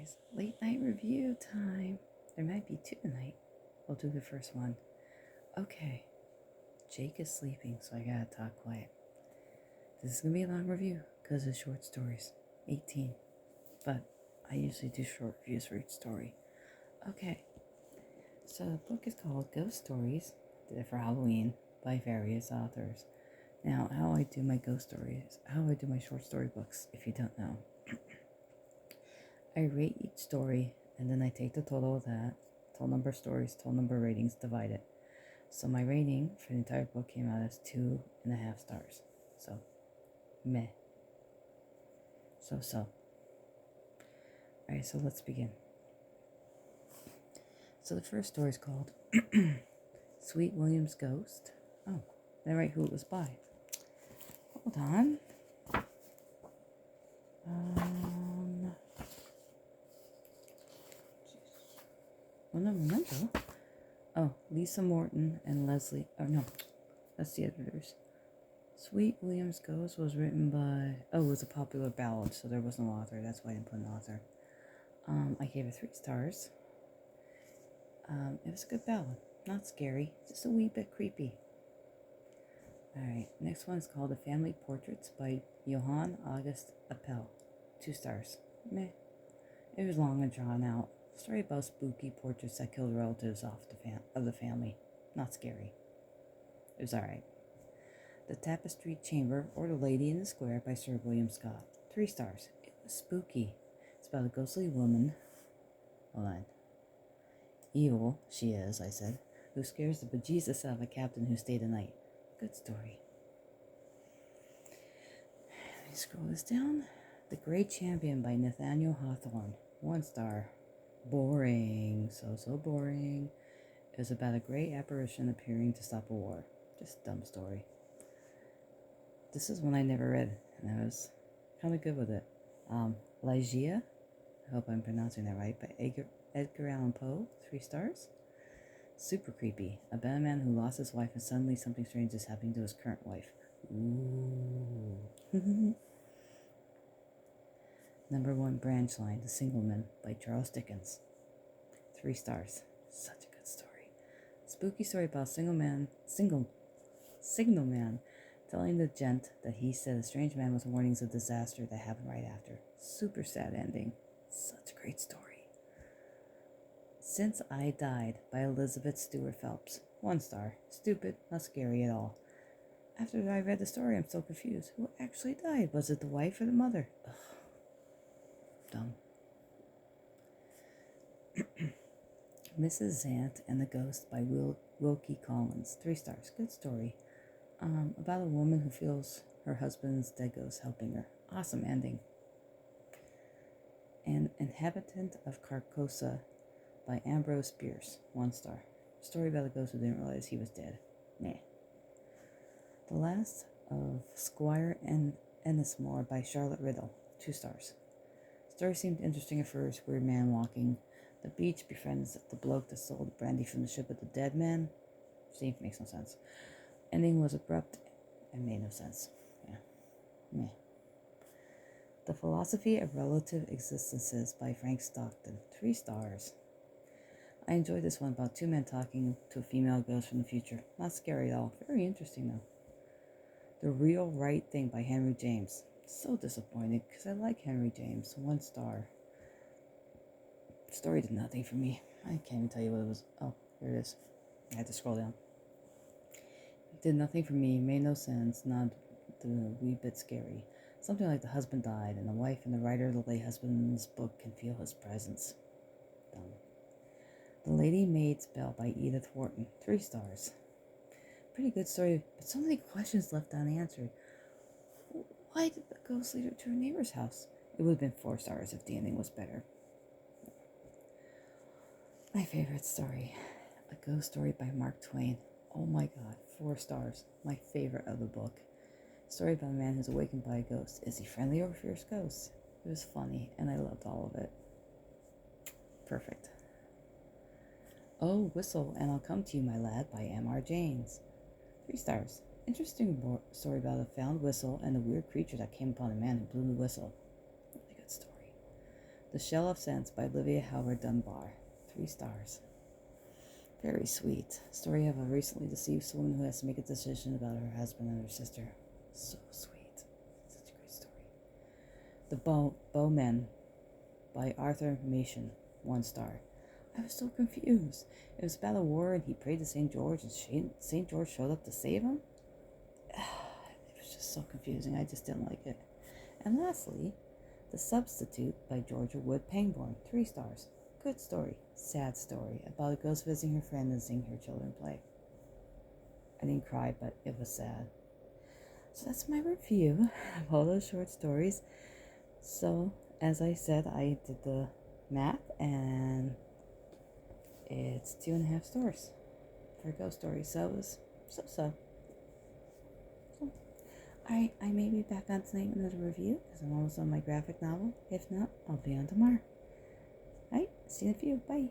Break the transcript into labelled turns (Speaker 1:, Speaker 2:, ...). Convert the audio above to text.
Speaker 1: guys, late night review time. There might be two tonight. We'll do the first one. Okay, Jake is sleeping, so I gotta talk quiet. This is gonna be a long review because it's short stories. 18. But I usually do short reviews for each story. Okay, so the book is called Ghost Stories, Did It for Halloween by various authors. Now, how I do my ghost stories, how I do my short story books, if you don't know. I rate each story and then I take the total of that, total number of stories, total number of ratings, divide it. So my rating for the entire book came out as 2.5 stars. So, meh. So. Alright, so let's begin. So the first story is called Sweet William's Ghost. Oh, they write who it was by. Hold on. No, memento. Oh, Lisa Morton and Leslie. Oh, no. That's the editors. Sweet William's Ghost was written by... Oh, it was a popular ballad, so there was no author. That's why I didn't put an author. I gave it 3 stars. It was a good ballad. Not scary. Just a wee bit creepy. Alright, next one is called The Family Portraits by Johann August Appel. 2 stars. Meh. It was long and drawn out. Story about spooky portraits that killed relatives of the family. Not scary. It was alright. The Tapestry Chamber or The Lady in the Square by Sir William Scott. 3 stars. It was spooky. It's about a ghostly woman. Hold on. Evil, she is, I said, who scares the bejesus out of a captain who stayed a night. Good story. Let me scroll this down. The Great Champion by Nathaniel Hawthorne. 1 star. Boring. So boring. It was about a great apparition appearing to stop a war. Just a dumb story. This is one I never read, and I was kind of good with it. Ligeia, I hope I'm pronouncing that right, by Edgar Allan Poe, 3 stars. Super creepy. About a man who lost his wife and suddenly something strange is happening to his current wife. Ooh. Number 1 Branch Line, The Single Man by Charles Dickens. 3 stars. Such a good story. Spooky story about signal man telling the gent that he said a strange man with warnings of disaster that happened right after. Super sad ending. Such a great story. Since I Died by Elizabeth Stewart Phelps. 1 star. Stupid, not scary at all. After I read the story, I'm still confused. Who actually died? Was it the wife or the mother? Ugh. Dumb. Mrs. Zant and the Ghost by Wilkie Collins. 3 stars. Good story. About a woman who feels her husband's dead ghost helping her. Awesome ending. An Inhabitant of Carcosa by Ambrose Bierce. 1 star. Story about a ghost who didn't realize he was dead. Meh. The Last of Squire Ennismore by Charlotte Riddle. 2 stars. Story seemed interesting at first. Weird man walking the beach befriends the bloke that stole the brandy from the ship with the dead man. See, makes no sense. Ending was abrupt and made no sense. Yeah. Meh. The Philosophy of Relative Existences by Frank Stockton. 3 stars. I enjoyed this one about 2 men talking to a female ghost from the future. Not scary at all. Very interesting though. The Real Right Thing by Henry James. So disappointed because I like Henry James. 1 star. Story did nothing for me. I can't even tell you what it was. Oh, here it is. I had to scroll down. It did nothing for me. Made no sense. Not a wee bit scary. Something like the husband died, and the wife and the writer of the late husband's book can feel his presence. Dumb. The Lady Maid's Bell by Edith Wharton. 3 stars. Pretty good story, but so many questions left unanswered. Why did the ghost lead her to her neighbor's house? It would have been 4 stars if the ending was better. My favorite story. A Ghost Story by Mark Twain. Oh my god, 4 stars. My favorite of the book. Story about a man who's awakened by a ghost. Is he friendly or fierce ghost? It was funny, and I loved all of it. Perfect. Oh, Whistle, and I'll Come to You, My Lad by M.R. James. 3 stars. Interesting story about a found whistle and a weird creature that came upon a man who blew the whistle. Really good story. The Shell of Sense by Olivia Howard Dunbar. 3 stars. Very sweet. Story of a recently deceased woman who has to make a decision about her husband and her sister. So sweet. Such a great story. The Bowmen by Arthur Machen. 1 star. I was so confused. It was about a war and he prayed to St. George and St. George showed up to save him? It was just so confusing. I just didn't like it. And lastly, The Substitute by Georgia Wood Pangborn. 3 stars. Good story. Sad story about a ghost visiting her friend and seeing her children play. I didn't cry, but it was sad. So that's my review of all those short stories. So, as I said, I did the math and it's 2.5 stars for a ghost story. So it was so. Alright, I may be back on tonight with another review because I'm almost on my graphic novel. If not, I'll be on tomorrow. Alright, see you in a few. Bye.